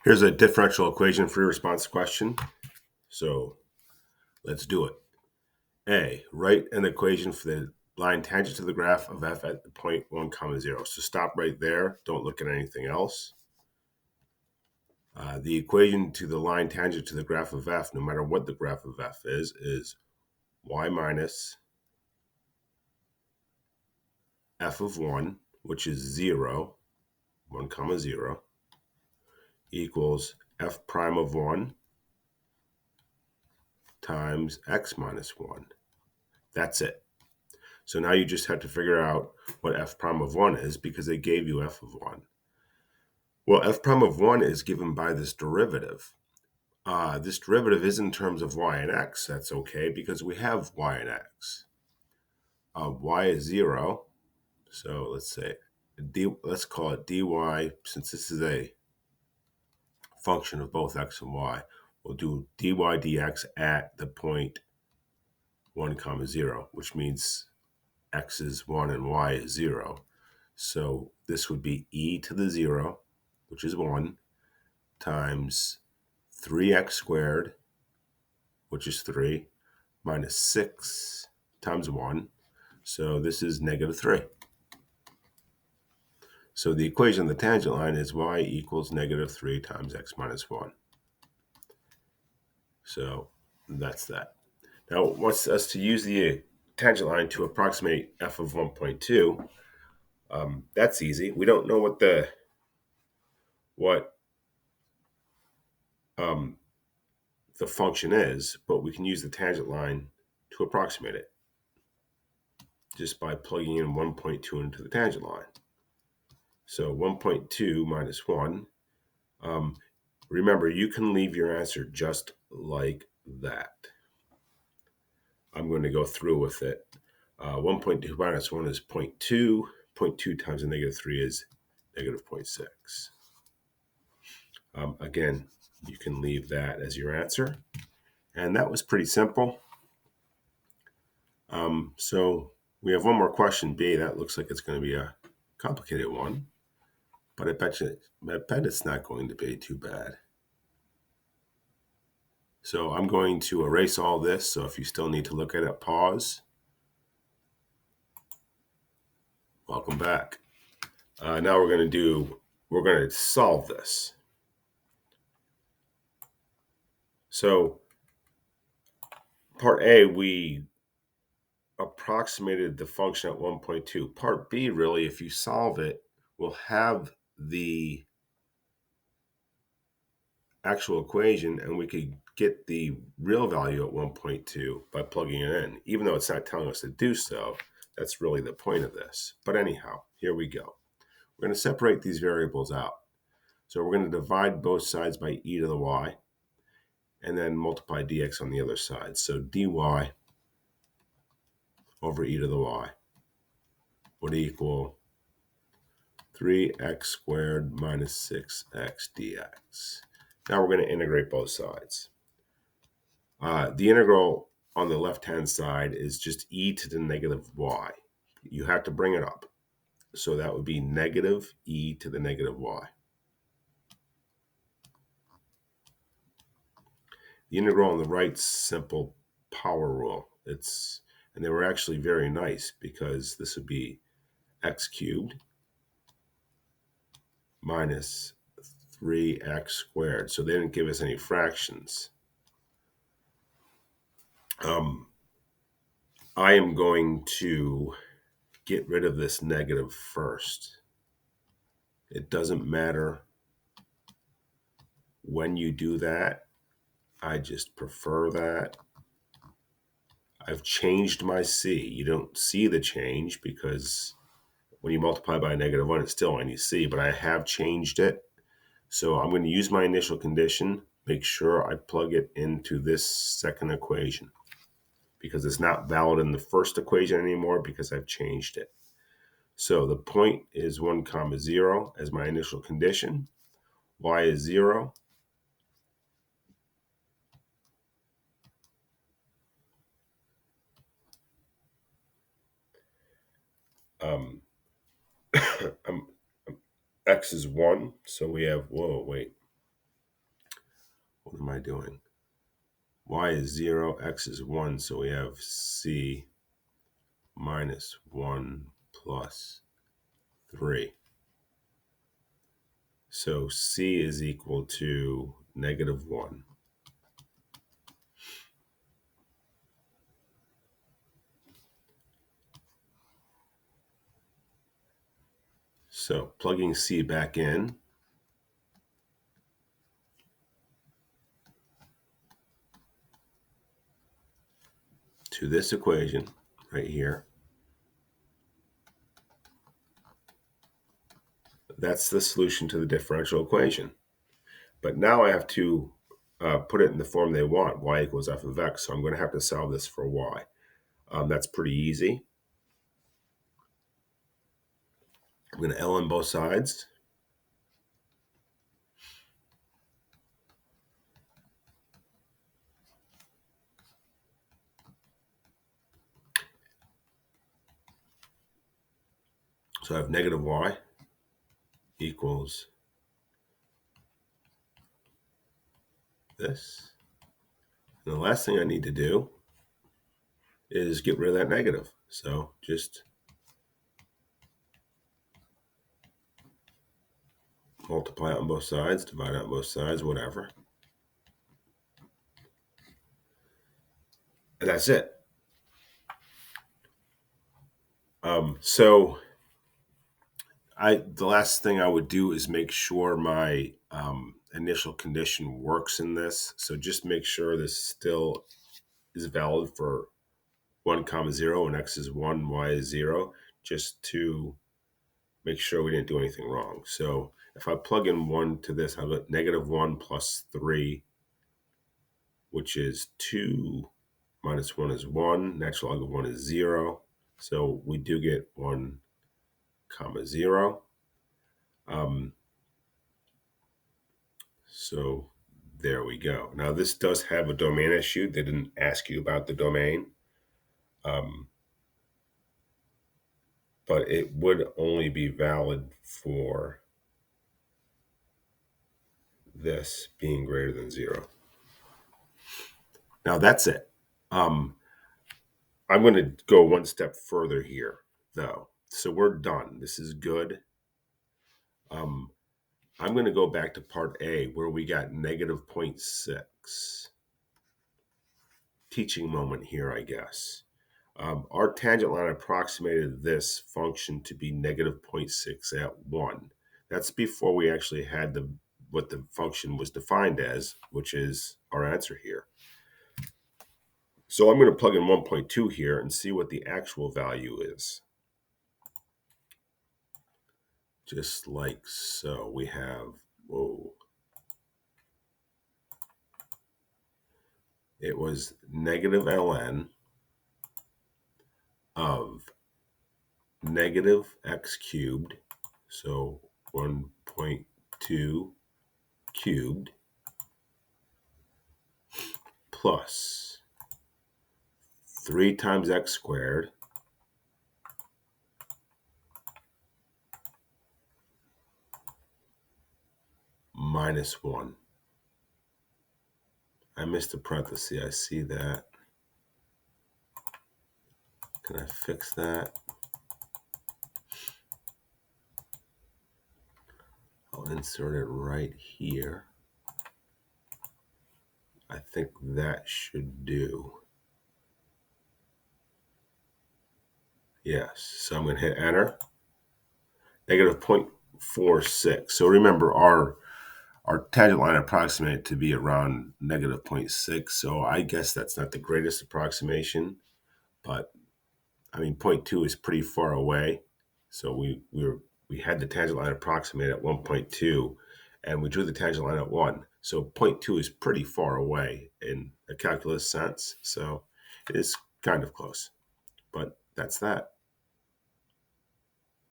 Here's a differential equation free response question. So let's do it. A, write an equation for the line tangent to the graph of f at the point 1 comma 0. So stop right there. Don't look at anything else. The equation to the line tangent to the graph of f, no matter what the graph of f is y minus f of 1, which is 0, 1 comma 0, equals f prime of 1 times x minus 1. That's it. So now you just have to figure out what f prime of 1 is because they gave you f of 1. Well, f prime of 1 is given by this derivative. This derivative is in terms of y and x. That's okay because we have y and x. Y is 0. So let's say, let's call it dy, since this is a function of both x and y. We'll do dy dx at the point 1 comma 0, which means x is 1 and y is 0. So this would be e to the 0, which is 1, times 3x squared, which is 3, minus 6 times 1. So this is negative 3. So the equation of the tangent line is y equals negative 3 times x minus 1. So that's that. Now it wants us to use the tangent line to approximate f of 1.2. That's easy. We don't know what the function is, but we can use the tangent line to approximate it just by plugging in 1.2 into the tangent line. So 1.2 minus 1. Remember, you can leave your answer just like that. I'm going to go through with it. 1.2 minus 1 is 0.2. 0.2 times a negative 3 is negative 0.6. Again, you can leave that as your answer. And that was pretty simple. So we have one more question, B. That looks like it's going to be a complicated one. But I bet it's not going to be too bad. So I'm going to erase all this. So if you still need to look at it, pause. Welcome back. Now we're going to solve this. So part A, we approximated the function at 1.2. Part B, really, if you solve it, we'll have the actual equation and we could get the real value at 1.2 by plugging it in. Even though it's not telling us to do so, that's really the point of this. But anyhow, here we go. We're going to separate these variables out. So we're going to divide both sides by e to the y and then multiply dx on the other side. So dy over e to the y would equal 3x squared minus 6x dx. Now we're going to integrate both sides. The integral on the left-hand side is just e to the negative y. You have to bring it up. So that would be negative e to the negative y. The integral on the right's simple power rule. And they were actually very nice because this would be x cubed minus 3x squared. So they didn't give us any fractions. I am going to get rid of this negative first. It doesn't matter when you do that. I just prefer that. I've changed my c. You don't see the change because when you multiply by a negative 1, it's still only c, but I have changed it. So I'm going to use my initial condition, make sure I plug it into this second equation because it's not valid in the first equation anymore because I've changed it. So the point is 1 comma 0 as my initial condition. Y is 0. X is 1. So we have, whoa, wait. What am I doing? Y is 0, x is 1, so we have c minus 1 plus 3. So c is equal to -1. So plugging c back in, to this equation right here, that's the solution to the differential equation. But now I have to put it in the form they want, y equals f of x. So I'm going to have to solve this for y. That's pretty easy. I'm going to ln both sides. So I have negative y equals this. And the last thing I need to do is get rid of that negative. So just multiply out on both sides, divide out on both sides, whatever. And that's it. So the last thing I would do is make sure my initial condition works in this. So just make sure this still is valid for 1, 0, and x is 1, y is 0, just to make sure we didn't do anything wrong. So if I plug in 1 to this, I have -1 plus 3, which is 2 minus 1 is 1. Natural log of 1 is 0. So we do get 1, 0. So there we go. Now this does have a domain issue. They didn't ask you about the domain. But it would only be valid for this being greater than 0. Now that's it. I'm going to go one step further here, though. So we're done. This is good. I'm going to go back to part A where we got -0.6. Teaching moment here, I guess. Our tangent line approximated this function to be -0.6 at 1. That's before we actually had what the function was defined as, which is our answer here. So I'm going to plug in 1.2 here and see what the actual value is. Just like so, we have, it was -ln of -x cubed, so 1.2 cubed, plus 3 times x squared minus 1. I missed a parenthesis. I see that. Can I fix that? I'll insert it right here. I think that should do. Yes, so I'm going to hit enter. -0.46. So remember, our tangent line approximated to be around -0.6. So I guess that's not the greatest approximation, but I mean, 0.2 is pretty far away. So we had the tangent line approximate at 1.2, and we drew the tangent line at 1. So 0.2 is pretty far away in a calculus sense. So it is kind of close, but that's that.